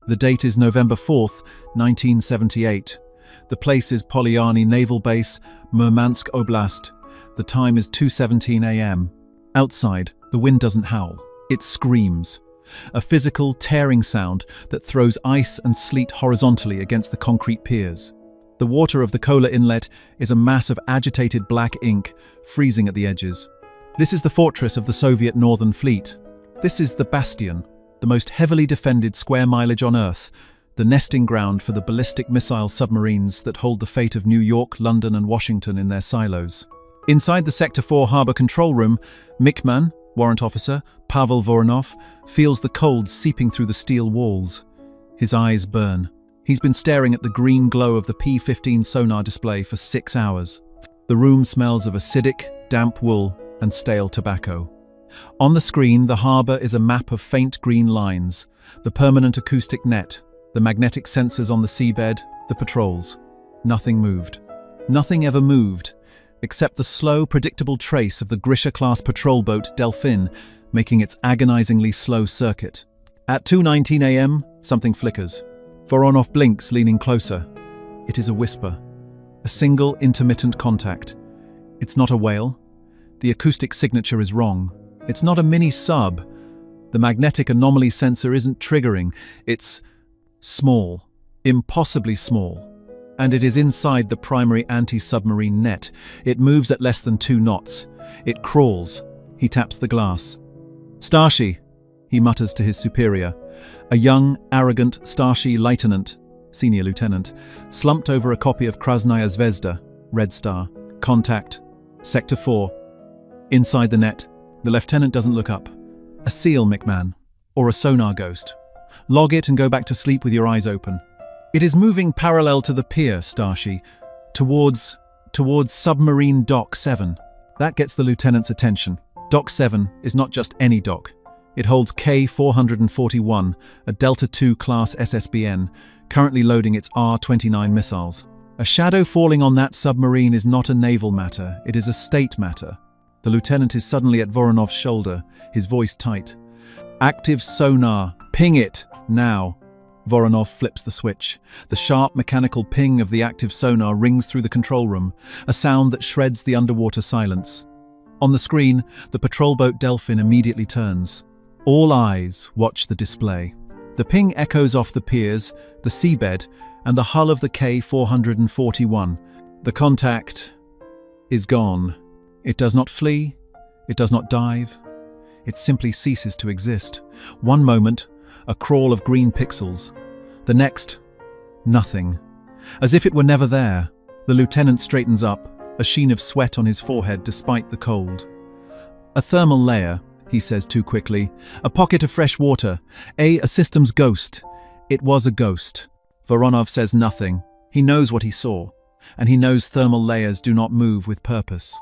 The date is November 4th, 1978. The place is Polyarny Naval Base, Murmansk Oblast. The time is 2:17 a.m. Outside, the wind doesn't howl. It screams. A physical, tearing sound that throws ice and sleet horizontally against the concrete piers. The water of the Kola Inlet is a mass of agitated black ink, freezing at the edges. This is the fortress of the Soviet Northern Fleet. This is the Bastion, the most heavily defended square mileage on Earth, the nesting ground for the ballistic missile submarines that hold the fate of New York, London and Washington in their silos. Inside the Sector 4 Harbour Control Room, Mickman, Warrant Officer Pavel Voronov, feels the cold seeping through the steel walls. His eyes burn. He's been staring at the green glow of the P-15 sonar display for 6 hours. The room smells of acidic, damp wool and stale tobacco. On the screen, the harbour is a map of faint green lines, the permanent acoustic net, the magnetic sensors on the seabed, the patrols. Nothing moved. Nothing ever moved, except the slow, predictable trace of the Grisha-class patrol boat Delphin making its agonizingly slow circuit. At 2:19 a.m., something flickers. Voronov blinks, leaning closer. It is a whisper. A single, intermittent contact. It's not a whale. The acoustic signature is wrong. It's not a mini-sub. The magnetic anomaly sensor isn't triggering. It's small, impossibly small. And it is inside the primary anti-submarine net. It moves at less than 2 knots. It crawls. He taps the glass. "Starshi," he mutters to his superior. A young, arrogant Starshi lieutenant, senior lieutenant, slumped over a copy of Krasnaya Zvezda, Red Star. Contact, Sector 4. Inside the net, the lieutenant doesn't look up. A seal, McMahon, or a sonar ghost. Log it and go back to sleep with your eyes open. It is moving parallel to the pier, Starshi, towards submarine Dock 7. That gets the lieutenant's attention. Dock 7 is not just any dock. It holds K-441, a Delta II class SSBN, currently loading its R-29 missiles. A shadow falling on that submarine is not a naval matter, it is a state matter. The lieutenant is suddenly at Voronov's shoulder, his voice tight. "Active sonar, ping it, now." Voronov flips the switch. The sharp mechanical ping of the active sonar rings through the control room, a sound that shreds the underwater silence. On the screen, the patrol boat Delphin immediately turns. All eyes watch the display. The ping echoes off the piers, the seabed, and the hull of the K-441. The contact is gone. It does not flee, it does not dive, it simply ceases to exist. One moment, a crawl of green pixels. The next, nothing. As if it were never there, the lieutenant straightens up, a sheen of sweat on his forehead despite the cold. "A thermal layer," he says too quickly. "A pocket of fresh water. A system's ghost." It was a ghost. Voronov says nothing. He knows what he saw, and he knows thermal layers do not move with purpose.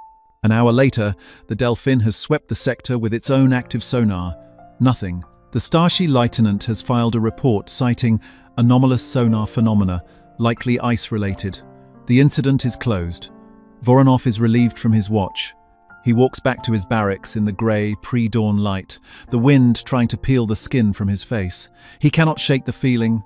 An hour later, the Delphin has swept the sector with its own active sonar. Nothing. The Starshi lieutenant has filed a report citing anomalous sonar phenomena, likely ice-related. The incident is closed. Voronov is relieved from his watch. He walks back to his barracks in the grey, pre-dawn light, the wind trying to peel the skin from his face. He cannot shake the feeling.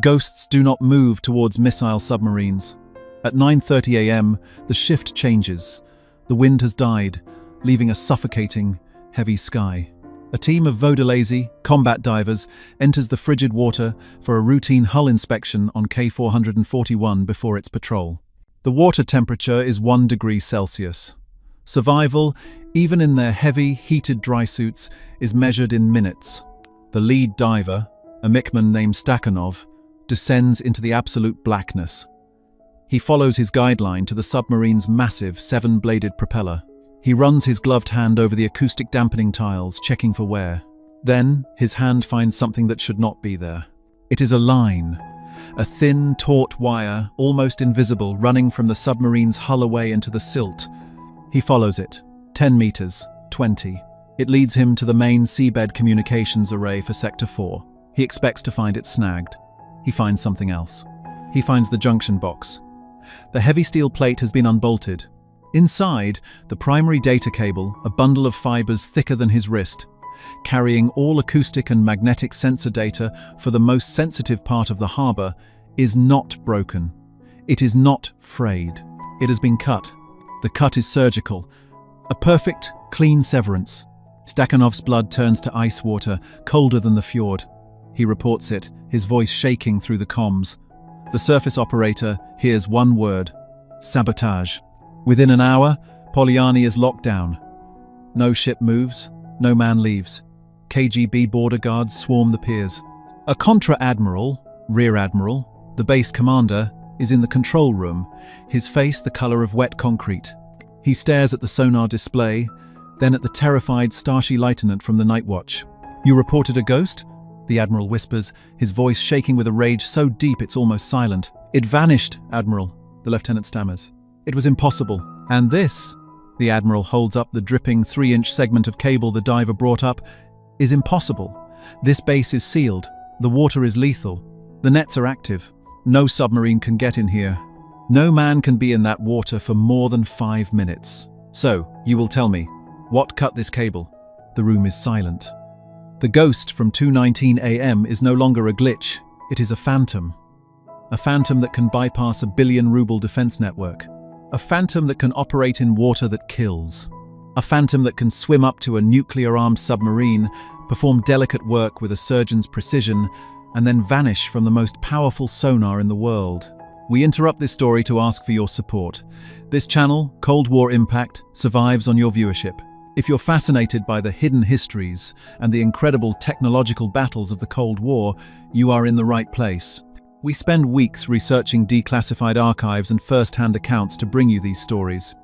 Ghosts do not move towards missile submarines. At 9:30 a.m., the shift changes. The wind has died, leaving a suffocating, heavy sky. A team of Vodolese, combat divers, enters the frigid water for a routine hull inspection on K-441 before its patrol. The water temperature is 1 degree Celsius. Survival, even in their heavy, heated dry suits, is measured in minutes. The lead diver, a Mickman named Stakhanov, descends into the absolute blackness. He follows his guideline to the submarine's massive 7-bladed propeller. He runs his gloved hand over the acoustic dampening tiles, checking for wear. Then, his hand finds something that should not be there. It is a line. A thin, taut wire, almost invisible, running from the submarine's hull away into the silt. He follows it. 10 meters, 20. It leads him to the main seabed communications array for Sector 4. He expects to find it snagged. He finds something else. He finds the junction box. The heavy steel plate has been unbolted. Inside, the primary data cable, a bundle of fibers thicker than his wrist. carrying all acoustic and magnetic sensor data for the most sensitive part of the harbor, is not broken. It is not frayed. It has been cut. The cut is surgical. A perfect, clean severance. Stakhanov's blood turns to ice water, colder than the fjord. He reports it, his voice shaking through the comms. The surface operator hears one word: sabotage. Within an hour, Polyani is locked down. No ship moves, no man leaves. KGB border guards swarm the piers. A contra-admiral, rear admiral, the base commander, is in the control room, his face the color of wet concrete. He stares at the sonar display, then at the terrified Starship lieutenant from the night watch. "You reported a ghost?" the admiral whispers, his voice shaking with a rage so deep it's almost silent. "It vanished, Admiral," the lieutenant stammers. "It was impossible. And this," the admiral holds up the dripping 3-inch segment of cable the diver brought up, "is impossible. This base is sealed. The water is lethal. The nets are active. No submarine can get in here. No man can be in that water for more than 5 minutes. So, you will tell me, what cut this cable?" The room is silent. The ghost from 2:19 a.m. is no longer a glitch. It is a phantom. A phantom that can bypass a billion-ruble defense network. A phantom that can operate in water that kills. A phantom that can swim up to a nuclear-armed submarine, perform delicate work with a surgeon's precision, and then vanish from the most powerful sonar in the world. We interrupt this story to ask for your support. This channel, Cold War Impact, survives on your viewership. If you're fascinated by the hidden histories and the incredible technological battles of the Cold War, you are in the right place. We spend weeks researching declassified archives and first-hand accounts to bring you these stories.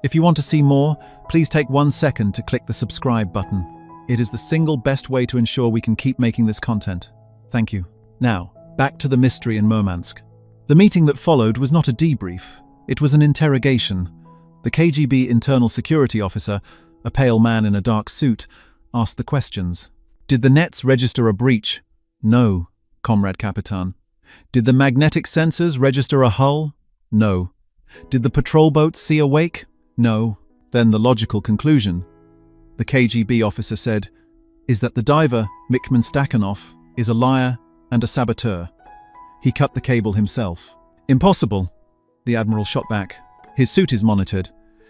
If you want to see more, please take 1 second to click the subscribe button. It is the single best way to ensure we can keep making this content. Thank you. Now, back to the mystery in Murmansk. The meeting that followed was not a debrief. It was an interrogation. The KGB internal security officer, a pale man in a dark suit, asked the questions. Did the nets register a breach? No, Comrade Capitan. Did the magnetic sensors register a hull? No. Did the patrol boats see a wake? No. Then the logical conclusion, the KGB officer said, is that the diver, Mikhail Stakhanov, is a liar and a saboteur. He cut the cable himself. Impossible, the admiral shot back. His suit is monitored.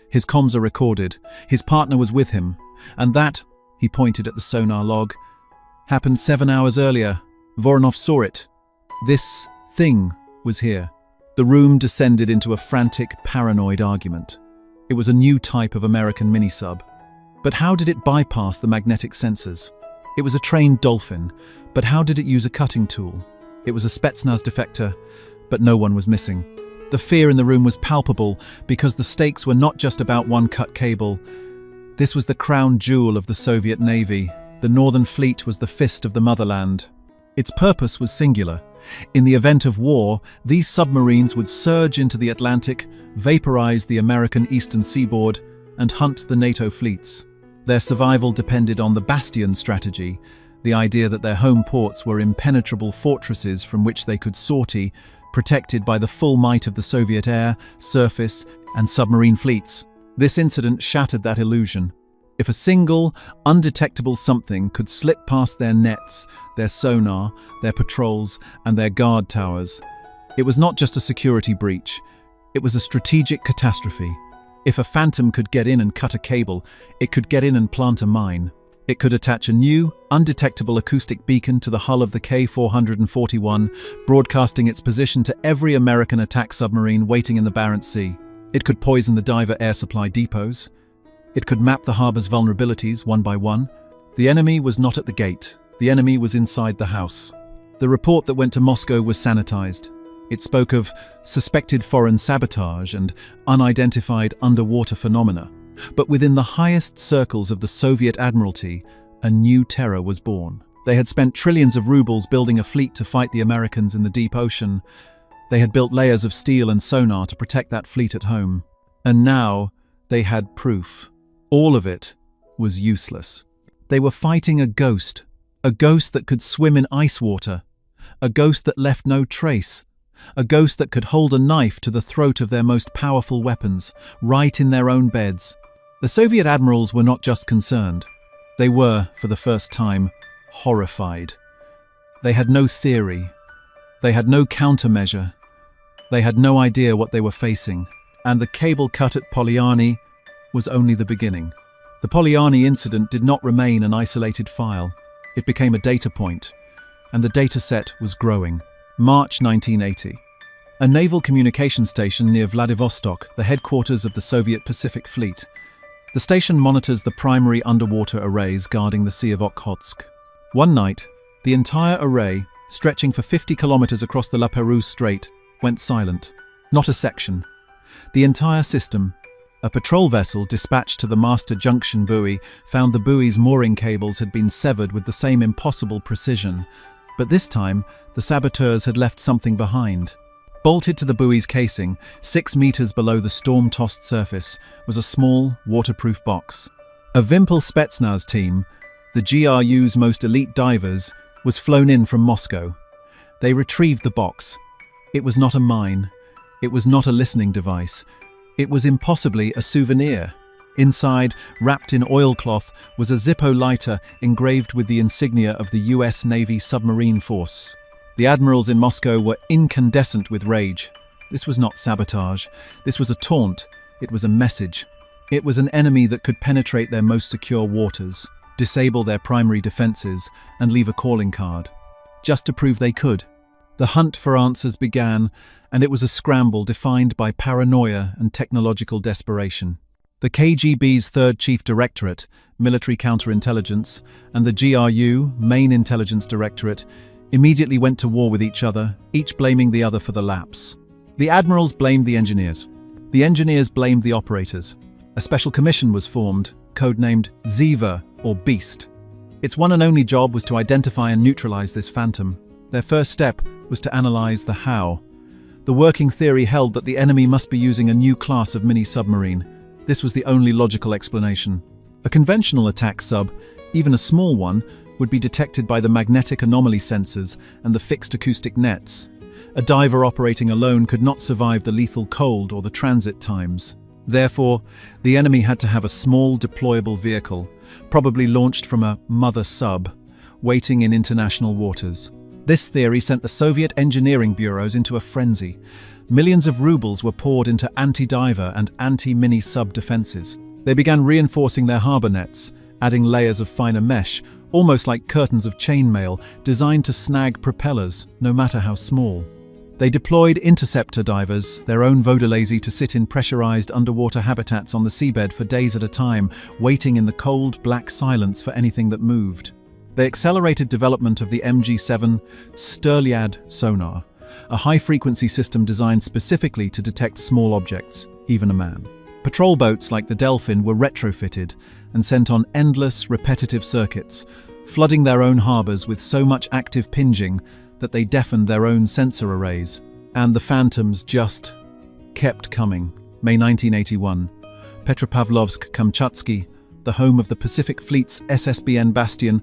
His comms are recorded. His partner was with him. And that, he pointed at the sonar log, happened 7 hours earlier. Voronov saw it. This thing was here. The room descended into a frantic, paranoid argument. It was a new type of American mini-sub. But how did it bypass the magnetic sensors? It was a trained dolphin, but how did it use a cutting tool? It was a Spetsnaz defector, but no one was missing. The fear in the room was palpable because the stakes were not just about one cut cable. This was the crown jewel of the Soviet Navy. The Northern Fleet was the fist of the motherland. Its purpose was singular. In the event of war, these submarines would surge into the Atlantic, vaporize the American eastern seaboard, and hunt the NATO fleets. Their survival depended on the bastion strategy, the idea that their home ports were impenetrable fortresses from which they could sortie, protected by the full might of the Soviet air, surface, and submarine fleets. This incident shattered that illusion. If a single, undetectable something could slip past their nets, their sonar, their patrols, and their guard towers, it was not just a security breach, it was a strategic catastrophe. If a phantom could get in and cut a cable, it could get in and plant a mine. It could attach a new, undetectable acoustic beacon to the hull of the K-441, broadcasting its position to every American attack submarine waiting in the Barents Sea. It could poison the diver air supply depots. It could map the harbor's vulnerabilities one by one. The enemy was not at the gate. The enemy was inside the house. The report that went to Moscow was sanitized. It spoke of suspected foreign sabotage and unidentified underwater phenomena. But within the highest circles of the Soviet Admiralty, a new terror was born. They had spent trillions of rubles building a fleet to fight the Americans in the deep ocean. They had built layers of steel and sonar to protect that fleet at home. And now they had proof. All of it was useless. They were fighting a ghost that could swim in ice water, a ghost that left no trace, a ghost that could hold a knife to the throat of their most powerful weapons, right in their own beds. The Soviet admirals were not just concerned. They were, for the first time, horrified. They had no theory. They had no countermeasure. They had no idea what they were facing. And the cable cut at Poliani was only the beginning. The Poliani incident did not remain an isolated file. It became a data point, and the data set was growing. March 1980. A naval communication station near Vladivostok, the headquarters of the Soviet Pacific Fleet. The station monitors the primary underwater arrays guarding the Sea of Okhotsk. One night, the entire array, stretching for 50 kilometers across the La Perouse Strait, went silent. Not a section. The entire system. A patrol vessel dispatched to the master junction buoy found the buoy's mooring cables had been severed with the same impossible precision. But this time, the saboteurs had left something behind. Bolted to the buoy's casing, 6 meters below the storm-tossed surface, was a small, waterproof box. A Vimpel Spetsnaz team, the GRU's most elite divers, was flown in from Moscow. They retrieved the box. It was not a mine. It was not a listening device. It was impossibly a souvenir. Inside, wrapped in oilcloth, was a Zippo lighter engraved with the insignia of the US Navy submarine force. The admirals in Moscow were incandescent with rage. This was not sabotage. This was a taunt. It was a message. It was an enemy that could penetrate their most secure waters, disable their primary defenses, and leave a calling card. Just to prove they could. The hunt for answers began, and it was a scramble defined by paranoia and technological desperation. The KGB's Third Chief Directorate, Military Counterintelligence, and the GRU, Main Intelligence Directorate, immediately went to war with each other, each blaming the other for the lapse. The admirals blamed the engineers. The engineers blamed the operators. A special commission was formed, codenamed Ziva, or Beast. Its one and only job was to identify and neutralize this phantom. Their first step was to analyze the how. The working theory held that the enemy must be using a new class of mini-submarine. This was the only logical explanation. A conventional attack sub, even a small one, would be detected by the magnetic anomaly sensors and the fixed acoustic nets. A diver operating alone could not survive the lethal cold or the transit times. Therefore, the enemy had to have a small deployable vehicle, probably launched from a mother sub, waiting in international waters. This theory sent the Soviet engineering bureaus into a frenzy. Millions of rubles were poured into anti-diver and anti-mini sub defenses. They began reinforcing their harbor nets, adding layers of finer mesh, almost like curtains of chainmail, designed to snag propellers, no matter how small. They deployed interceptor divers, their own Vodolezi, to sit in pressurized underwater habitats on the seabed for days at a time, waiting in the cold, black silence for anything that moved. They accelerated development of the MG7 Sturlyad sonar, a high-frequency system designed specifically to detect small objects, even a man. Patrol boats like the Delphin were retrofitted and sent on endless, repetitive circuits, flooding their own harbors with so much active pinging that they deafened their own sensor arrays. And the phantoms just kept coming. May 1981. Petropavlovsk-Kamchatsky, the home of the Pacific Fleet's SSBN Bastion,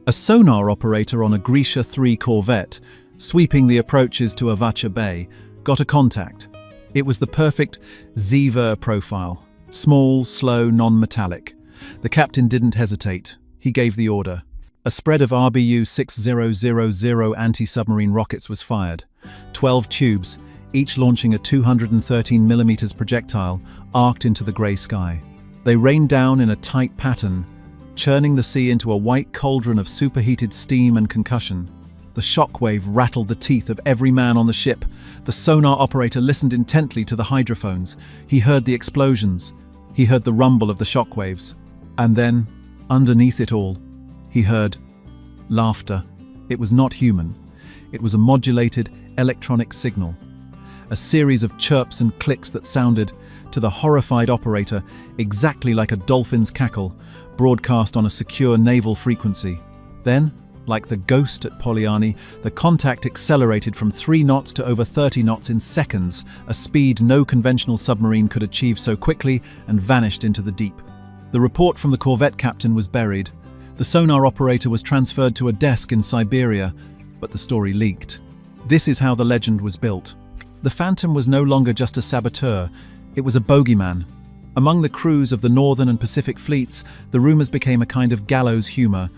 a sonar operator on a Grisha 3 corvette, sweeping the approaches to Avacha Bay, got a contact. It was the perfect Ziva profile. Small, slow, non-metallic. The captain didn't hesitate. He gave the order. A spread of RBU-6000 anti-submarine rockets was fired. 12 tubes, each launching a 213mm projectile, arced into the grey sky. They rained down in a tight pattern, churning the sea into a white cauldron of superheated steam and concussion. The shockwave rattled the teeth of every man on the ship. The sonar operator listened intently to the hydrophones. He heard the explosions. He heard the rumble of the shockwaves. And then, underneath it all, he heard laughter. It was not human. It was a modulated electronic signal. A series of chirps and clicks that sounded, to the horrified operator, exactly like a dolphin's cackle, broadcast on a secure naval frequency. Then, like the ghost at Poliani, the contact accelerated from 3 knots to over 30 knots in seconds, a speed no conventional submarine could achieve so quickly, and vanished into the deep. The report from the corvette captain was buried. The sonar operator was transferred to a desk in Siberia, but the story leaked. This is how the legend was built. The Phantom was no longer just a saboteur, it was a bogeyman, Among the crews of the Northern and Pacific fleets, the rumors became a kind of gallows humor.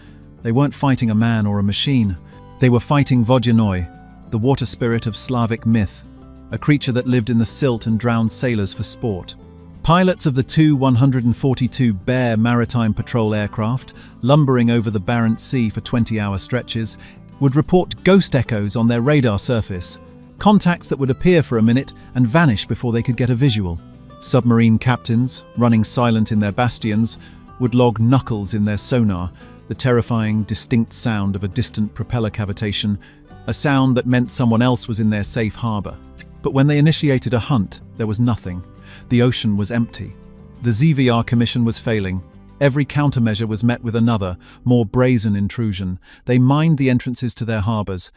They weren't fighting a man or a machine. They were fighting Vodyanoi, the water spirit of Slavic myth, a creature that lived in the silt and drowned sailors for sport. Pilots of the two 142 Bear maritime patrol aircraft, lumbering over the Barents Sea for 20-hour stretches, would report ghost echoes on their radar surface, contacts that would appear for a minute and vanish before they could get a visual. Submarine captains, running silent in their bastions, would log knuckles in their sonar, the terrifying, distinct sound of a distant propeller cavitation, a sound that meant someone else was in their safe harbor. But when they initiated a hunt, there was nothing. The ocean was empty. The ZVR Commission was failing. Every countermeasure was met with another, more brazen intrusion. They mined the entrances to their harbors.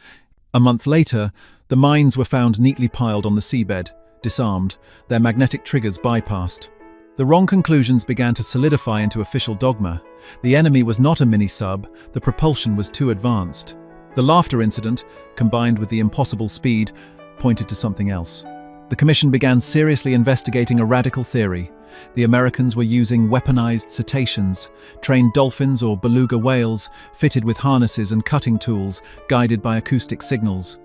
A month later, the mines were found neatly piled on the seabed, disarmed, their magnetic triggers bypassed. The wrong conclusions began to solidify into official dogma. The enemy was not a mini-sub, the propulsion was too advanced. The laughter incident, combined with the impossible speed, pointed to something else. The Commission began seriously investigating a radical theory. The Americans were using weaponized cetaceans, trained dolphins or beluga whales, fitted with harnesses and cutting tools, guided by acoustic signals.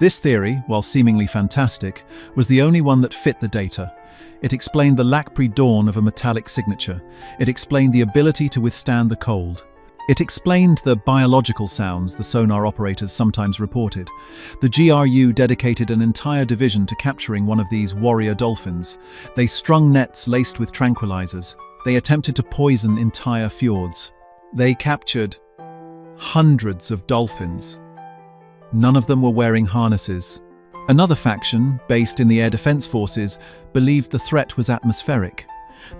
This theory, while seemingly fantastic, was the only one that fit the data. It explained the lac pre-dawn of a metallic signature. It explained the ability to withstand the cold. It explained the biological sounds the sonar operators sometimes reported. The GRU dedicated an entire division to capturing one of these warrior dolphins. They strung nets laced with tranquilizers. They attempted to poison entire fjords. They captured hundreds of dolphins. None of them were wearing harnesses. Another faction, based in the Air Defense Forces, believed the threat was atmospheric.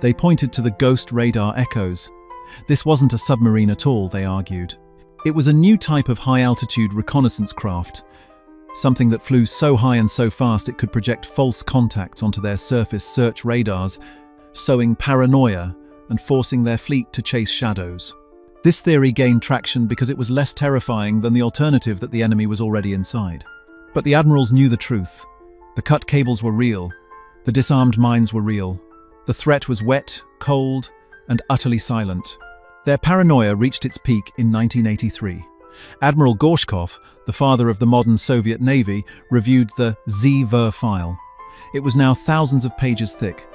They pointed to the ghost radar echoes. This wasn't a submarine at all, they argued. It was a new type of high-altitude reconnaissance craft, something that flew so high and so fast it could project false contacts onto their surface search radars, sowing paranoia and forcing their fleet to chase shadows. This theory gained traction because it was less terrifying than the alternative that the enemy was already inside. But the admirals knew the truth. The cut cables were real. The disarmed mines were real. The threat was wet, cold, and utterly silent. Their paranoia reached its peak in 1983. Admiral Gorshkov, the father of the modern Soviet Navy, reviewed the ZVR file. It was now thousands of pages thick.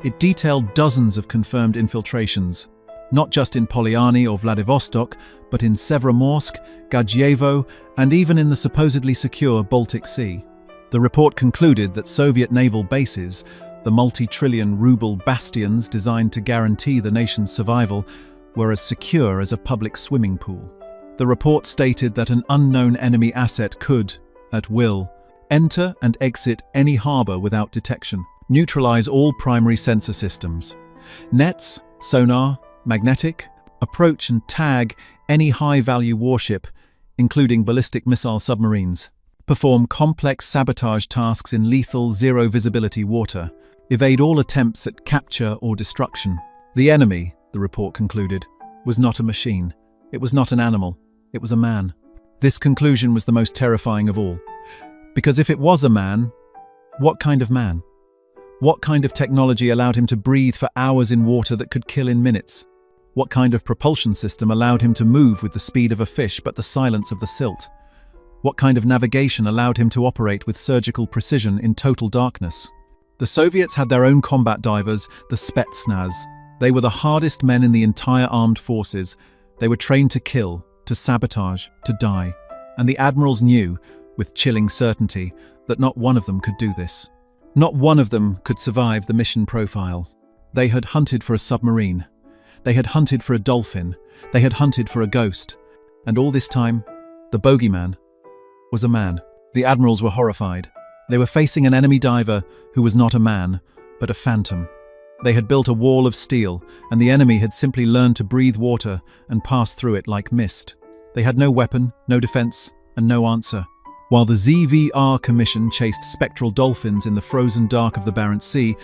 It detailed dozens of confirmed infiltrations, not just in Polyarny or Vladivostok, but in Severomorsk, Gadjevo, and even in the supposedly secure Baltic Sea. The report concluded that Soviet naval bases, the multi-trillion ruble bastions designed to guarantee the nation's survival, were as secure as a public swimming pool. The report stated that an unknown enemy asset could, at will, enter and exit any harbor without detection, neutralize all primary sensor systems. Nets, sonar, magnetic, approach and tag any high-value warship, including ballistic missile submarines, perform complex sabotage tasks in lethal, zero-visibility water, evade all attempts at capture or destruction. The enemy, the report concluded, was not a machine. It was not an animal. It was a man. This conclusion was the most terrifying of all. Because if it was a man, what kind of man? What kind of technology allowed him to breathe for hours in water that could kill in minutes? What kind of propulsion system allowed him to move with the speed of a fish but the silence of the silt? What kind of navigation allowed him to operate with surgical precision in total darkness? The Soviets had their own combat divers, the Spetsnaz. They were the hardest men in the entire armed forces. They were trained to kill, to sabotage, to die. And the admirals knew, with chilling certainty, that not one of them could do this. Not one of them could survive the mission profile. They had hunted for a submarine. They had hunted for a dolphin. They had hunted for a ghost. And all this time, the bogeyman was a man. The admirals were horrified. They were facing an enemy diver who was not a man, but a phantom. They had built a wall of steel, and the enemy had simply learned to breathe water and pass through it like mist. They had no weapon, no defense, and no answer. While the ZVR Commission chased spectral dolphins in the frozen dark of the Barents Sea,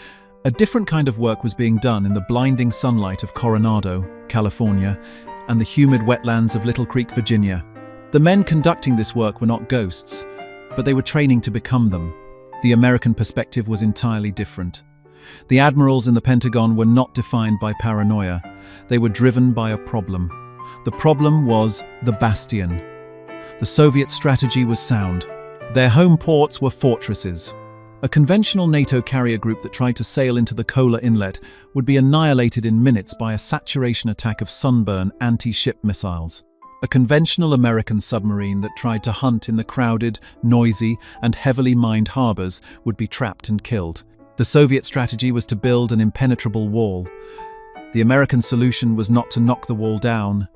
a different kind of work was being done in the blinding sunlight of Coronado, California, and the humid wetlands of Little Creek, Virginia. The men conducting this work were not ghosts, but they were training to become them. The American perspective was entirely different. The admirals in the Pentagon were not defined by paranoia. They were driven by a problem. The problem was the bastion. The Soviet strategy was sound. Their home ports were fortresses. A conventional NATO carrier group that tried to sail into the Kola Inlet would be annihilated in minutes by a saturation attack of Sunburn anti-ship missiles. A conventional American submarine that tried to hunt in the crowded, noisy, and heavily mined harbors would be trapped and killed. The Soviet strategy was to build an impenetrable wall. The American solution was not to knock the wall down.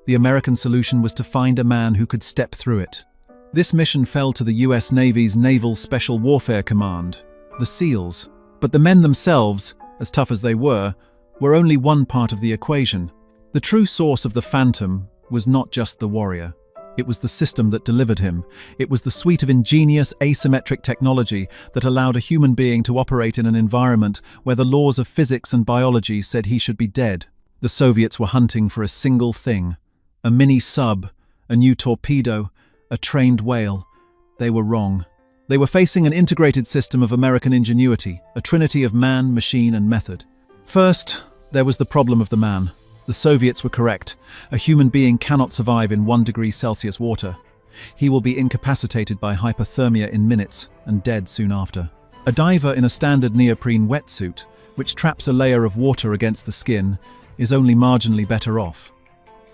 The American solution was to find a man who could step through it. This mission fell to the US Navy's Naval Special Warfare Command, the SEALs. But the men themselves, as tough as they were only one part of the equation. The true source of the Phantom was not just the warrior. It was the system that delivered him. It was the suite of ingenious asymmetric technology that allowed a human being to operate in an environment where the laws of physics and biology said he should be dead. The Soviets were hunting for a single thing: a mini-sub, a new torpedo, a trained whale. They were wrong. They were facing an integrated system of American ingenuity, a trinity of man, machine, and method. First, there was the problem of the man. The Soviets were correct. A human being cannot survive in 1 degree Celsius water. He will be incapacitated by hypothermia in minutes and dead soon after. A diver in a standard neoprene wetsuit, which traps a layer of water against the skin, is only marginally better off.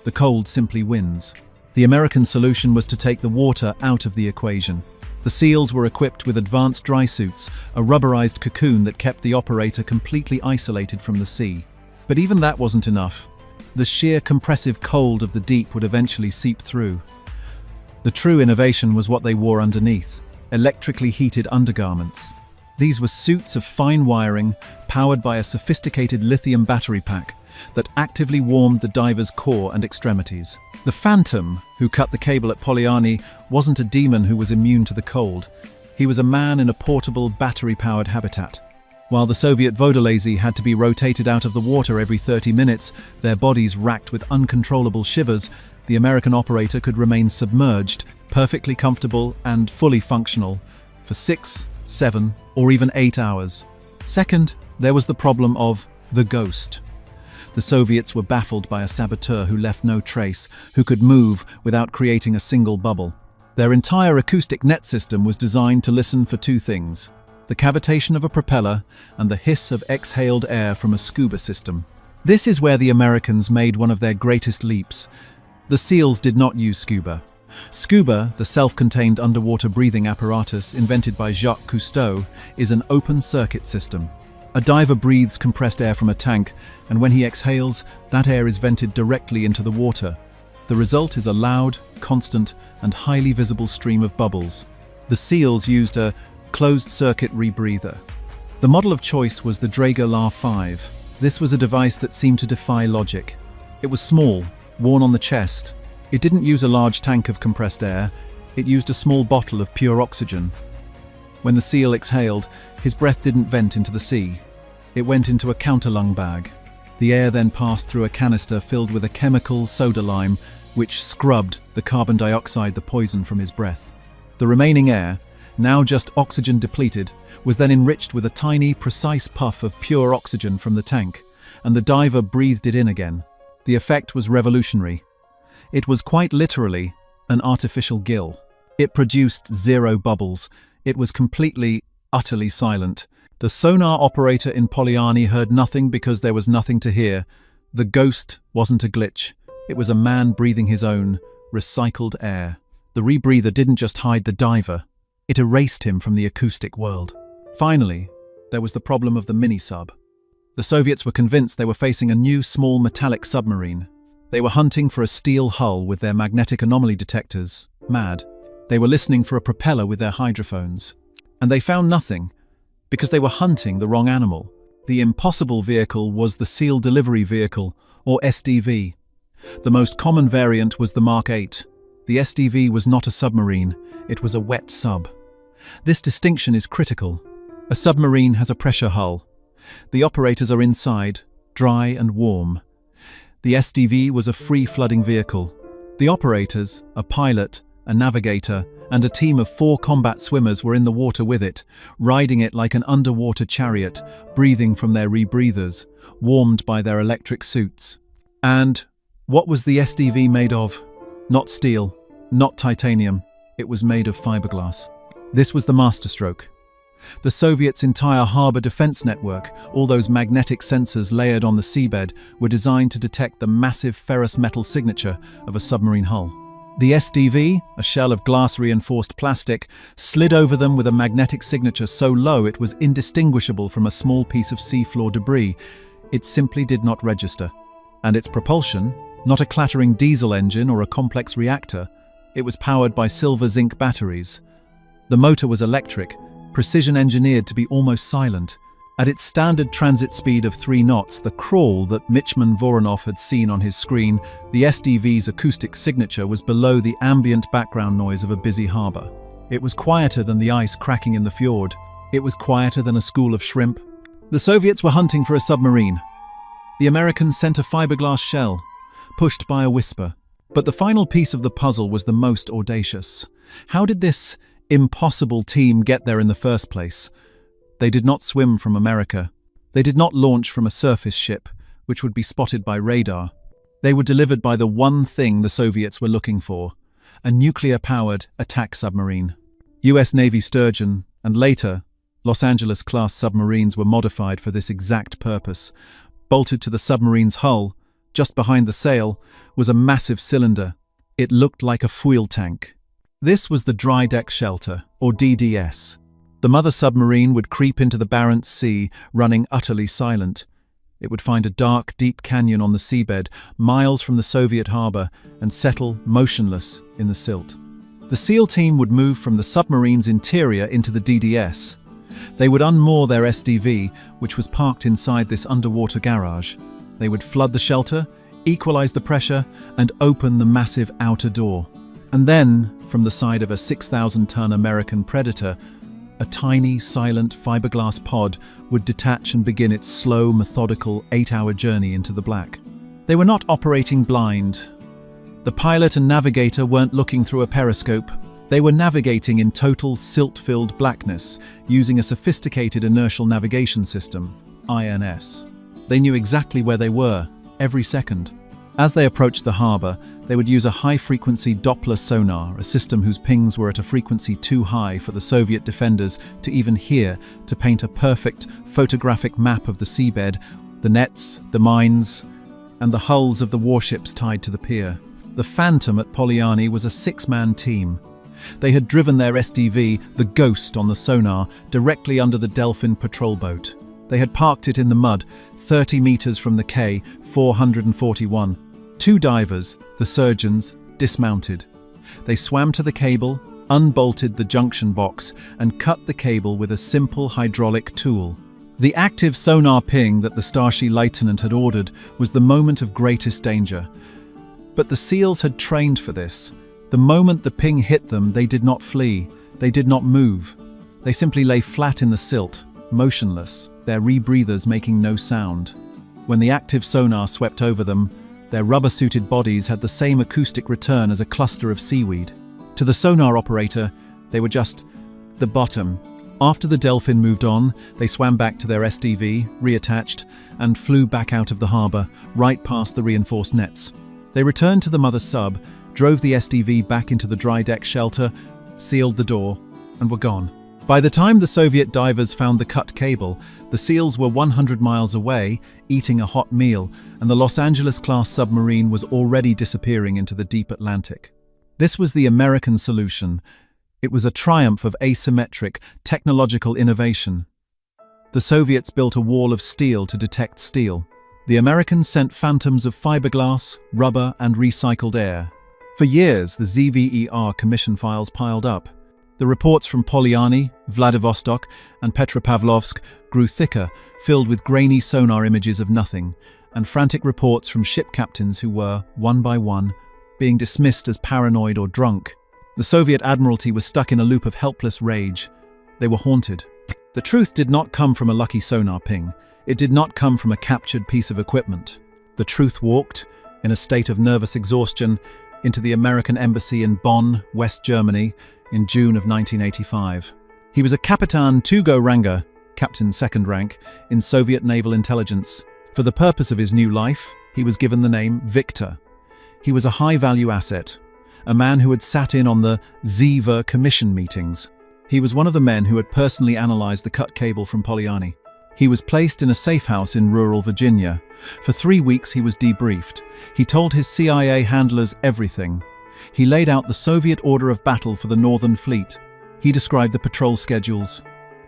The cold simply wins. The American solution was to take the water out of the equation. The SEALs were equipped with advanced dry suits, a rubberized cocoon that kept the operator completely isolated from the sea. But even that wasn't enough. The sheer compressive cold of the deep would eventually seep through. The true innovation was what they wore underneath: electrically heated undergarments. These were suits of fine wiring, powered by a sophisticated lithium battery pack that actively warmed the diver's core and extremities. The Phantom, who cut the cable at Polyarny, wasn't a demon who was immune to the cold. He was a man in a portable, battery-powered habitat. While the Soviet Vodolezi had to be rotated out of the water every 30 minutes, their bodies racked with uncontrollable shivers, the American operator could remain submerged, perfectly comfortable and fully functional, for 6, 7, or even 8 hours. Second, there was the problem of the ghost. The Soviets were baffled by a saboteur who left no trace, who could move without creating a single bubble. Their entire acoustic net system was designed to listen for two things: the cavitation of a propeller and the hiss of exhaled air from a scuba system. This is where the Americans made one of their greatest leaps. The SEALs did not use scuba. Scuba, the self-contained underwater breathing apparatus invented by Jacques Cousteau, is an open-circuit system. A diver breathes compressed air from a tank, and when he exhales, that air is vented directly into the water. The result is a loud, constant, and highly visible stream of bubbles. The SEALs used a closed-circuit rebreather. The model of choice was the Draeger LA-5. This was a device that seemed to defy logic. It was small, worn on the chest. It didn't use a large tank of compressed air. It used a small bottle of pure oxygen. When the SEAL exhaled, his breath didn't vent into the sea. It went into a counterlung bag. The air then passed through a canister filled with a chemical soda lime, which scrubbed the carbon dioxide, the poison, from his breath. The remaining air, now just oxygen depleted, was then enriched with a tiny, precise puff of pure oxygen from the tank, and the diver breathed it in again. The effect was revolutionary. It was quite literally an artificial gill. It produced 0 bubbles. It was completely, utterly silent. The sonar operator in Polyarny heard nothing because there was nothing to hear. The ghost wasn't a glitch. It was a man breathing his own, recycled air. The rebreather didn't just hide the diver. It erased him from the acoustic world. Finally, there was the problem of the mini-sub. The Soviets were convinced they were facing a new small metallic submarine. They were hunting for a steel hull with their magnetic anomaly detectors, MAD. They were listening for a propeller with their hydrophones. And they found nothing, because they were hunting the wrong animal. The impossible vehicle was the SEAL Delivery Vehicle, or SDV. The most common variant was the Mark 8. The SDV was not a submarine, it was a wet sub. This distinction is critical. A submarine has a pressure hull. The operators are inside, dry and warm. The SDV was a free-flooding vehicle. The operators, a pilot, a navigator, and a team of 4 combat swimmers were in the water with it, riding it like an underwater chariot, breathing from their rebreathers, warmed by their electric suits. And what was the SDV made of? Not steel, not titanium, it was made of fiberglass. This was the masterstroke. The Soviets' entire harbor defense network, all those magnetic sensors layered on the seabed, were designed to detect the massive ferrous metal signature of a submarine hull. The SDV, a shell of glass-reinforced plastic, slid over them with a magnetic signature so low it was indistinguishable from a small piece of seafloor debris. It simply did not register. And its propulsion, not a clattering diesel engine or a complex reactor, it was powered by silver-zinc batteries. The motor was electric, precision-engineered to be almost silent. At its standard transit speed of 3 knots, the crawl that Michman Voronov had seen on his screen, the SDV's acoustic signature was below the ambient background noise of a busy harbor. It was quieter than the ice cracking in the fjord. It was quieter than a school of shrimp. The Soviets were hunting for a submarine. The Americans sent a fiberglass shell, pushed by a whisper. But the final piece of the puzzle was the most audacious. How did this impossible team get there in the first place? They did not swim from America. They did not launch from a surface ship, which would be spotted by radar. They were delivered by the one thing the Soviets were looking for, a nuclear-powered attack submarine. US Navy Sturgeon, and later, Los Angeles-class submarines were modified for this exact purpose. Bolted to the submarine's hull, just behind the sail, was a massive cylinder. It looked like a fuel tank. This was the dry deck shelter, or DDS. The mother submarine would creep into the Barents Sea, running utterly silent. It would find a dark, deep canyon on the seabed, miles from the Soviet harbor, and settle motionless in the silt. The SEAL team would move from the submarine's interior into the DDS. They would unmoor their SDV, which was parked inside this underwater garage. They would flood the shelter, equalize the pressure, and open the massive outer door. And then, from the side of a 6,000-ton American Predator, a tiny, silent fiberglass pod would detach and begin its slow, methodical 8-hour journey into the black. They were not operating blind. The pilot and navigator weren't looking through a periscope. They were navigating in total silt-filled blackness, using a sophisticated inertial navigation system, INS. They knew exactly where they were, every second. As they approached the harbor, they would use a high-frequency Doppler sonar, a system whose pings were at a frequency too high for the Soviet defenders to even hear, to paint a perfect photographic map of the seabed, the nets, the mines, and the hulls of the warships tied to the pier. The Phantom at Polyani was a 6-man team. They had driven their SDV, the Ghost, on the sonar, directly under the Delphin patrol boat. They had parked it in the mud, 30 meters from the quay, 441. 2 divers, the surgeons, dismounted. They swam to the cable, unbolted the junction box, and cut the cable with a simple hydraulic tool. The active sonar ping that the Starship lieutenant had ordered was the moment of greatest danger. But the SEALs had trained for this. The moment the ping hit them, they did not flee. They did not move. They simply lay flat in the silt, motionless, their rebreathers making no sound. When the active sonar swept over them, their rubber-suited bodies had the same acoustic return as a cluster of seaweed. To the sonar operator, they were just the bottom. After the Delphin moved on, they swam back to their SDV, reattached, and flew back out of the harbor, right past the reinforced nets. They returned to the mother sub, drove the SDV back into the dry deck shelter, sealed the door, and were gone. By the time the Soviet divers found the cut cable, the SEALs were 100 miles away, eating a hot meal, and the Los Angeles-class submarine was already disappearing into the deep Atlantic. This was the American solution. It was a triumph of asymmetric, technological innovation. The Soviets built a wall of steel to detect steel. The Americans sent phantoms of fiberglass, rubber, and recycled air. For years, the ZVER commission files piled up. The reports from Polyani, Vladivostok, and Petropavlovsk grew thicker, filled with grainy sonar images of nothing, and frantic reports from ship captains who were, one by one, being dismissed as paranoid or drunk. The Soviet Admiralty was stuck in a loop of helpless rage. They were haunted. The truth did not come from a lucky sonar ping. It did not come from a captured piece of equipment. The truth walked, in a state of nervous exhaustion, into the American embassy in Bonn, West Germany, in June of 1985. He was a Kapitan Tugo Ranga, captain second rank, in Soviet naval intelligence. For the purpose of his new life, he was given the name Victor. He was a high-value asset, a man who had sat in on the Ziva commission meetings. He was one of the men who had personally analyzed the cut cable from Polyani. He was placed in a safe house in rural Virginia. For 3 weeks he was debriefed. He told his CIA handlers everything. He laid out the Soviet order of battle for the Northern Fleet. He described the patrol schedules.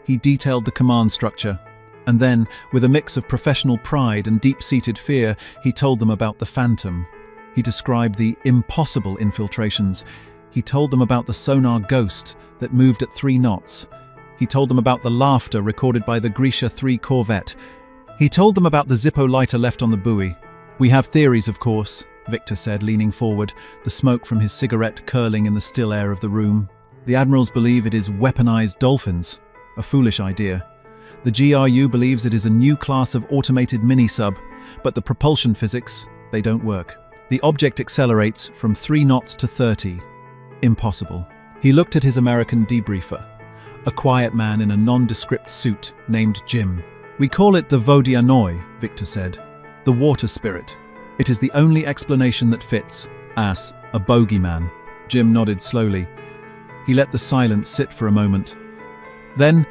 He detailed the command structure. And then, with a mix of professional pride and deep-seated fear, he told them about the Phantom. He described the impossible infiltrations. He told them about the sonar ghost that moved at 3 knots. He told them about the laughter recorded by the Grisha 3 Corvette. He told them about the Zippo lighter left on the buoy. "We have theories, of course," Victor said, leaning forward, the smoke from his cigarette curling in the still air of the room. "The Admirals believe it is weaponized dolphins. A foolish idea. The GRU believes it is a new class of automated mini-sub, but the propulsion physics, they don't work. The object accelerates from 3 knots to 30. Impossible." He looked at his American debriefer, a quiet man in a nondescript suit named Jim. "We call it the Vodianoi," Victor said. "The water spirit. It is the only explanation that fits. As a bogeyman." Jim nodded slowly. He let the silence sit for a moment. Then,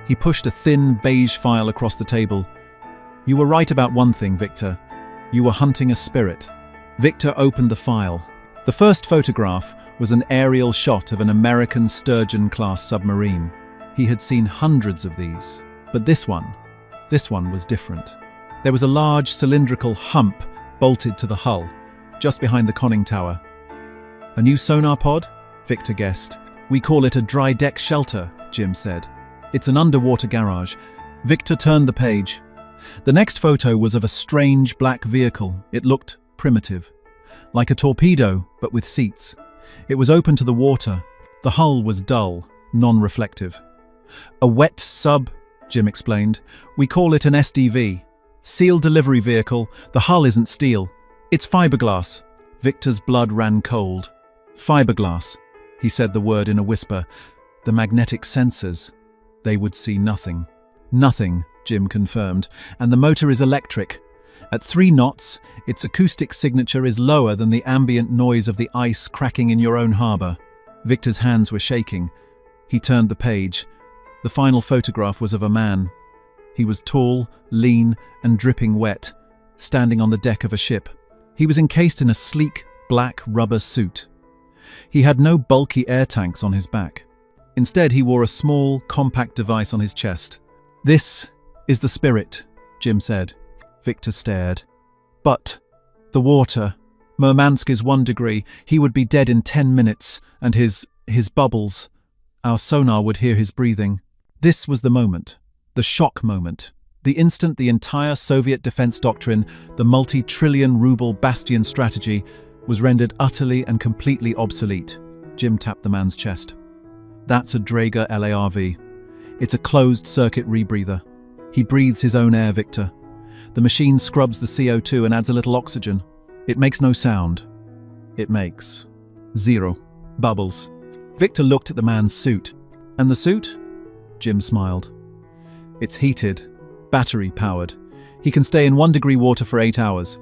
he pushed a thin, beige file across the table. "You were right about one thing, Victor. You were hunting a spirit." Victor opened the file. The first photograph was an aerial shot of an American Sturgeon-class submarine. He had seen hundreds of these, but this one was different. There was a large cylindrical hump bolted to the hull, just behind the conning tower. "A new sonar pod?" Victor guessed. "We call it a dry deck shelter," Jim said. "It's an underwater garage." Victor turned the page. The next photo was of a strange black vehicle. It looked primitive, like a torpedo, but with seats. It was open to the water. The hull was dull, non-reflective. "A wet sub," Jim explained. "We call it an SDV. Seal delivery vehicle. The hull isn't steel. It's fiberglass." Victor's blood ran cold. "Fiberglass." He said the word in a whisper. "The magnetic sensors. They would see nothing." "Nothing," Jim confirmed. "And the motor is electric. At 3 knots, its acoustic signature is lower than the ambient noise of the ice cracking in your own harbour." Victor's hands were shaking. He turned the page. The final photograph was of a man. He was tall, lean, and dripping wet, standing on the deck of a ship. He was encased in a sleek, black rubber suit. He had no bulky air tanks on his back. Instead, he wore a small, compact device on his chest. "This is the spirit," Jim said. Victor stared. "But the water. Murmansk is 1 degree. He would be dead in 10 minutes, and his bubbles. Our sonar would hear his breathing." This was the moment, the shock moment, the instant the entire Soviet defense doctrine, the multi-trillion ruble bastion strategy, was rendered utterly and completely obsolete. Jim tapped the man's chest. "That's a Draeger LARV. It's a closed-circuit rebreather. He breathes his own air, Victor. The machine scrubs the CO2 and adds a little oxygen. It makes no sound. It makes 0 bubbles." Victor looked at the man's suit. "And the suit?" Jim smiled. "It's heated, battery-powered. He can stay in 1 degree water for 8 hours.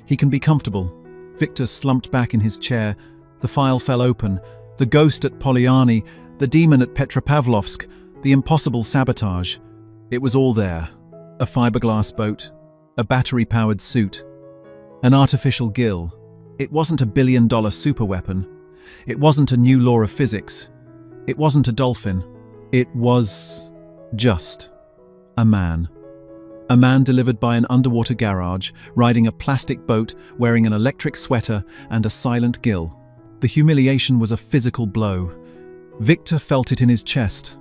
He can be comfortable." Victor slumped back in his chair. The file fell open. The ghost at Polyani, the demon at Petropavlovsk, the impossible Sabotage. It was all there. A fiberglass boat, a battery-powered suit, an artificial gill. It wasn't a billion-dollar superweapon. It wasn't a new law of physics. It wasn't a dolphin. It was just a man. A man delivered by an underwater garage, riding a plastic boat, wearing an electric sweater and a silent gill. The humiliation was a physical blow. Victor felt it in his chest.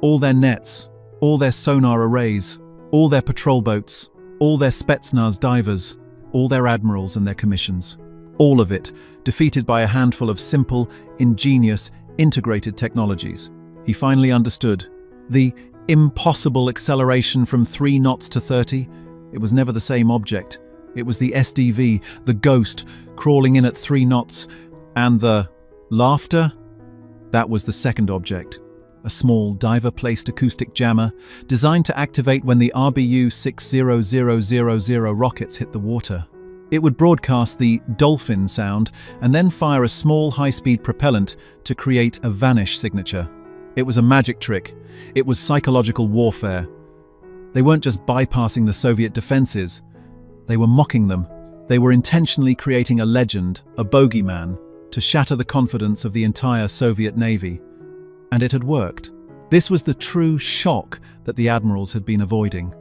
All their nets, all their sonar arrays, all their patrol boats, all their Spetsnaz divers, all their admirals and their commissions. All of it defeated by a handful of simple, ingenious, integrated technologies. He finally understood. The impossible acceleration from 3 knots to 30, it was never the same object. It was the SDV, the ghost, crawling in at 3 knots, And the laughter? That was the second object. A small diver-placed acoustic jammer designed to activate when the RBU 60000 rockets hit the water. It would broadcast the dolphin sound and then fire a small high-speed propellant to create a vanish signature. It was a magic trick. It was psychological warfare. They weren't just bypassing the Soviet defenses. They were mocking them. They were intentionally creating a legend, a bogeyman, to shatter the confidence of the entire Soviet Navy. And it had worked. This was the true shock that the Admirals had been avoiding.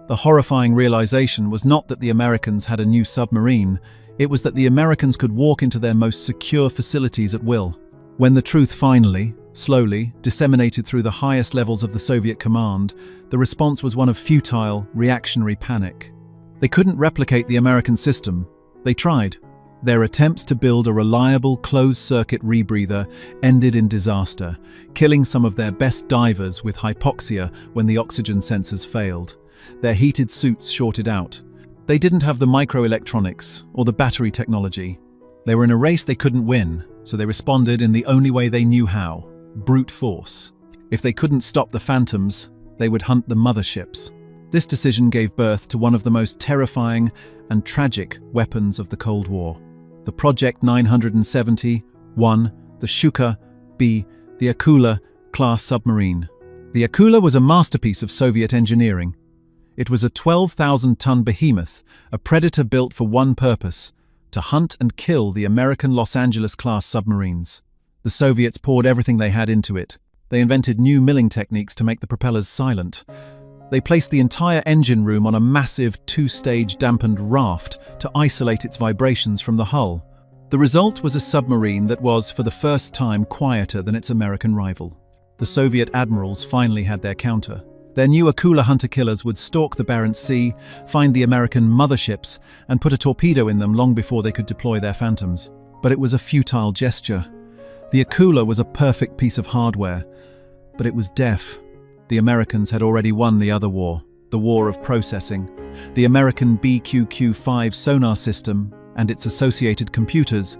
The horrifying realization was not that the Americans had a new submarine, it was that the Americans could walk into their most secure facilities at will. When the truth finally, slowly, disseminated through the highest levels of the Soviet command, the response was one of futile, reactionary panic. They couldn't replicate the American system. They tried. Their attempts to build a reliable closed-circuit rebreather ended in disaster, killing some of their best divers with hypoxia when the oxygen sensors failed. Their heated suits shorted out. They didn't have the microelectronics or the battery technology. They were in a race they couldn't win, so they responded in the only way they knew how: brute force. If they couldn't stop the Phantoms, they would hunt the motherships. This decision gave birth to one of the most terrifying and tragic weapons of the Cold War. The Project 970-1, the Shuka B, the Akula-class submarine. The Akula was a masterpiece of Soviet engineering. It was a 12,000-ton behemoth, a predator built for one purpose: to hunt and kill the American Los Angeles-class submarines. The Soviets poured everything they had into it. They invented new milling techniques to make the propellers silent. They placed the entire engine room on a massive two-stage dampened raft to isolate its vibrations from the hull. The result was a submarine that was, for the first time, quieter than its American rival. The Soviet Admirals finally had their counter. Their new Akula hunter-killers would stalk the Barents Sea, find the American motherships, and put a torpedo in them long before they could deploy their Phantoms. But it was a futile gesture. The Akula was a perfect piece of hardware, but it was deaf. The Americans had already won the other war, the war of processing. The American BQQ-5 sonar system and its associated computers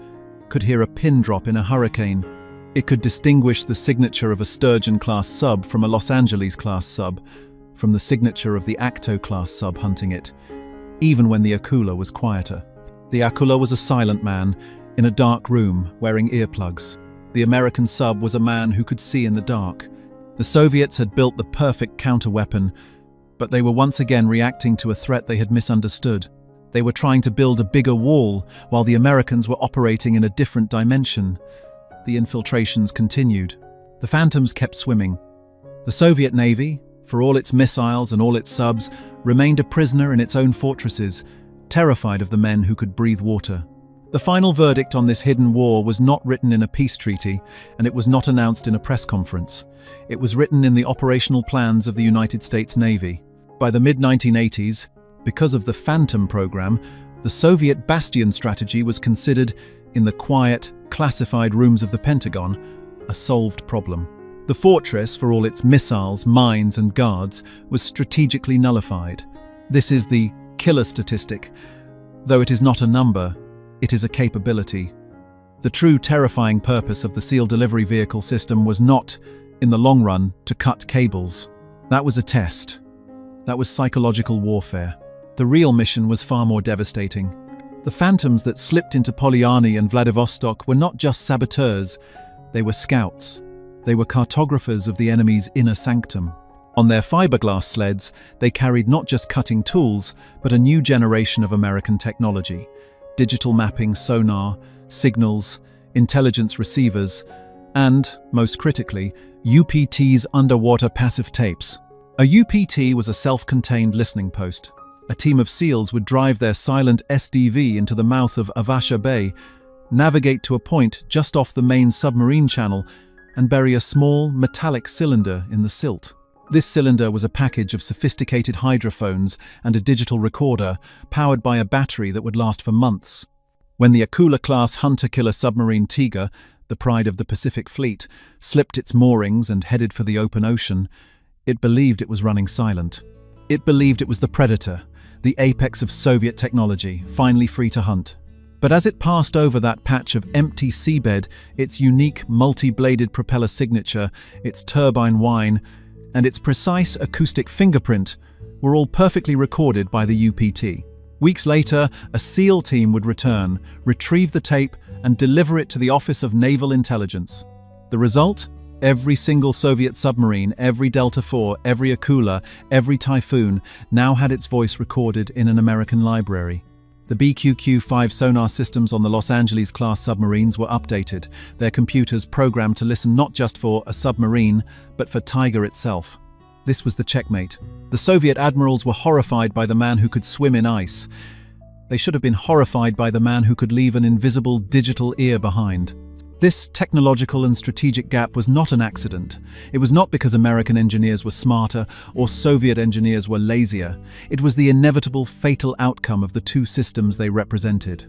could hear a pin drop in a hurricane. It could distinguish the signature of a Sturgeon-class sub from a Los Angeles-class sub, from the signature of the Acto-class sub hunting it, even when the Akula was quieter. The Akula was a silent man in a dark room wearing earplugs. The American sub was a man who could see in the dark. The Soviets had built the perfect counter-weapon, but they were once again reacting to a threat they had misunderstood. They were trying to build a bigger wall, while the Americans were operating in a different dimension. The infiltrations continued. The Phantoms kept swimming. The Soviet Navy, for all its missiles and all its subs, remained a prisoner in its own fortresses, terrified of the men who could breathe water. The final verdict on this hidden war was not written in a peace treaty, and it was not announced in a press conference. It was written in the operational plans of the United States Navy. By the mid-1980s, because of the Phantom program, the Soviet bastion strategy was considered, in the quiet, classified rooms of the Pentagon, a solved problem. The fortress, for all its missiles, mines, and guards, was strategically nullified. This is the killer statistic. Though it is not a number, it is a capability. The true terrifying purpose of the SEAL delivery vehicle system was not, in the long run, to cut cables. That was a test. That was psychological warfare. The real mission was far more devastating. The Phantoms that slipped into Polyarny and Vladivostok were not just saboteurs, they were scouts. They were cartographers of the enemy's inner sanctum. On their fiberglass sleds, they carried not just cutting tools, but a new generation of American technology. Digital mapping, sonar, signals, intelligence receivers, and, most critically, UPT's underwater passive tapes. A UPT was a self-contained listening post. A team of SEALs would drive their silent SDV into the mouth of Avasha Bay, navigate to a point just off the main submarine channel, and bury a small, metallic cylinder in the silt. This cylinder was a package of sophisticated hydrophones and a digital recorder, powered by a battery that would last for months. When the Akula-class hunter-killer submarine Tiger, the pride of the Pacific Fleet, slipped its moorings and headed for the open ocean, it believed it was running silent. It believed it was the Predator, the apex of Soviet technology, finally free to hunt. But as it passed over that patch of empty seabed, its unique multi-bladed propeller signature, its turbine whine, and its precise acoustic fingerprint were all perfectly recorded by the UPT. Weeks later, a SEAL team would return, retrieve the tape, and deliver it to the Office of Naval Intelligence. The result? Every single Soviet submarine, every Delta IV, every Akula, every Typhoon now had its voice recorded in an American library. The BQQ-5 sonar systems on the Los Angeles-class submarines were updated, their computers programmed to listen not just for a submarine, but for Tiger itself. This was the checkmate. The Soviet admirals were horrified by the man who could swim in ice. They should have been horrified by the man who could leave an invisible digital ear behind. This technological and strategic gap was not an accident. It was not because American engineers were smarter or Soviet engineers were lazier. It was the inevitable fatal outcome of the two systems they represented.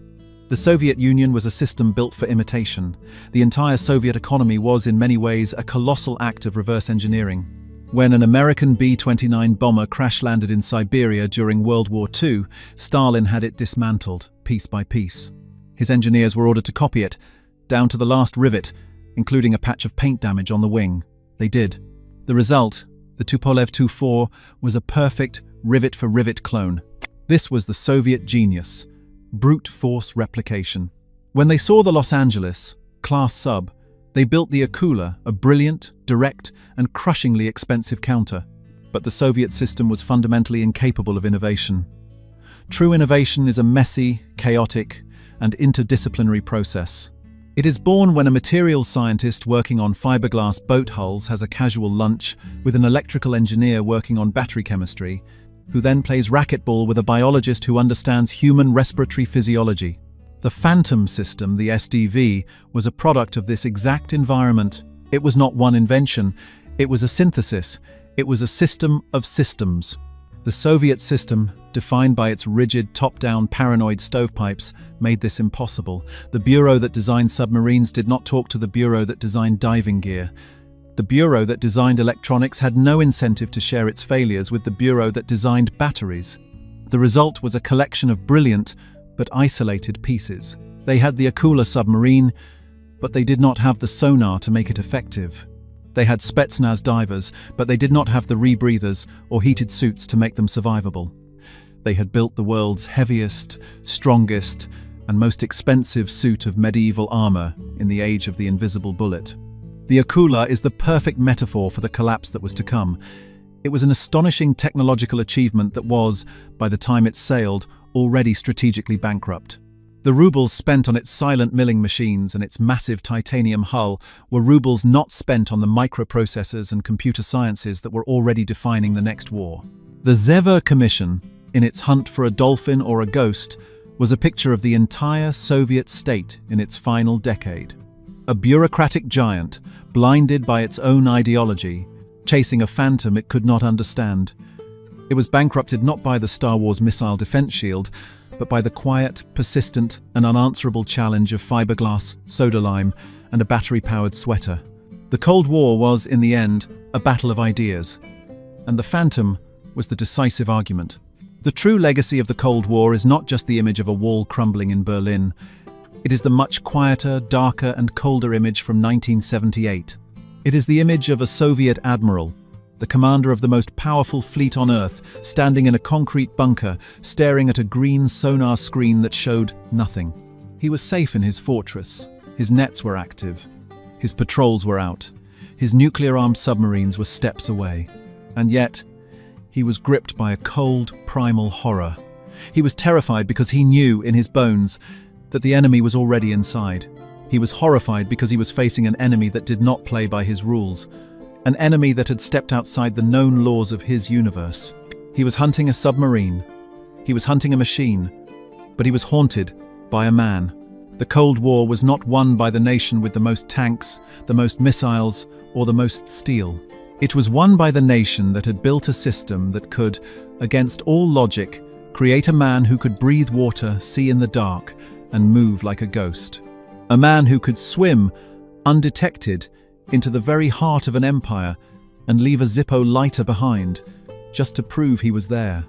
The Soviet Union was a system built for imitation. The entire Soviet economy was, in many ways, a colossal act of reverse engineering. When an American B-29 bomber crash-landed in Siberia during World War II, Stalin had it dismantled, piece by piece. His engineers were ordered to copy it, down to the last rivet, including a patch of paint damage on the wing. They did. The result, the Tupolev Tu-4, was a perfect rivet-for-rivet clone. This was the Soviet genius, brute force replication. When they saw the Los Angeles class sub, they built the Akula, a brilliant, direct, and crushingly expensive counter. But the Soviet system was fundamentally incapable of innovation. True innovation is a messy, chaotic, and interdisciplinary process. It is born when a materials scientist working on fiberglass boat hulls has a casual lunch with an electrical engineer working on battery chemistry, who then plays racquetball with a biologist who understands human respiratory physiology. The Phantom system, the SDV, was a product of this exact environment. It was not one invention, it was a synthesis. It was a system of systems. The Soviet system, defined by its rigid, top-down, paranoid stovepipes, made this impossible. The bureau that designed submarines did not talk to the bureau that designed diving gear. The bureau that designed electronics had no incentive to share its failures with the bureau that designed batteries. The result was a collection of brilliant, but isolated pieces. They had the Akula submarine, but they did not have the sonar to make it effective. They had Spetsnaz divers, but they did not have the rebreathers or heated suits to make them survivable. They had built the world's heaviest, strongest, and most expensive suit of medieval armor in the age of the invisible bullet. The Akula is the perfect metaphor for the collapse that was to come. It was an astonishing technological achievement that was, by the time it sailed, already strategically bankrupt. The rubles spent on its silent milling machines and its massive titanium hull were rubles not spent on the microprocessors and computer sciences that were already defining the next war. The Zever Commission, in its hunt for a dolphin or a ghost, was a picture of the entire Soviet state in its final decade. A bureaucratic giant, blinded by its own ideology, chasing a phantom it could not understand. It was bankrupted not by the Star Wars missile defense shield, but by the quiet, persistent, and unanswerable challenge of fiberglass, soda lime, and a battery-powered sweater. The Cold War was, in the end, a battle of ideas, and the Phantom was the decisive argument. The true legacy of the Cold War is not just the image of a wall crumbling in Berlin. It is the much quieter, darker, and colder image from 1978. It is the image of a Soviet admiral, the commander of the most powerful fleet on Earth, standing in a concrete bunker, staring at a green sonar screen that showed nothing. He was safe in his fortress. His nets were active. His patrols were out. His nuclear-armed submarines were steps away. And yet, he was gripped by a cold, primal horror. He was terrified because he knew, in his bones, that the enemy was already inside. He was horrified because he was facing an enemy that did not play by his rules. An enemy that had stepped outside the known laws of his universe. He was hunting a submarine. He was hunting a machine. But he was haunted by a man. The Cold War was not won by the nation with the most tanks, the most missiles, or the most steel. It was won by the nation that had built a system that could, against all logic, create a man who could breathe water, see in the dark, and move like a ghost. A man who could swim, undetected, into the very heart of an empire and leave a Zippo lighter behind, just to prove he was there.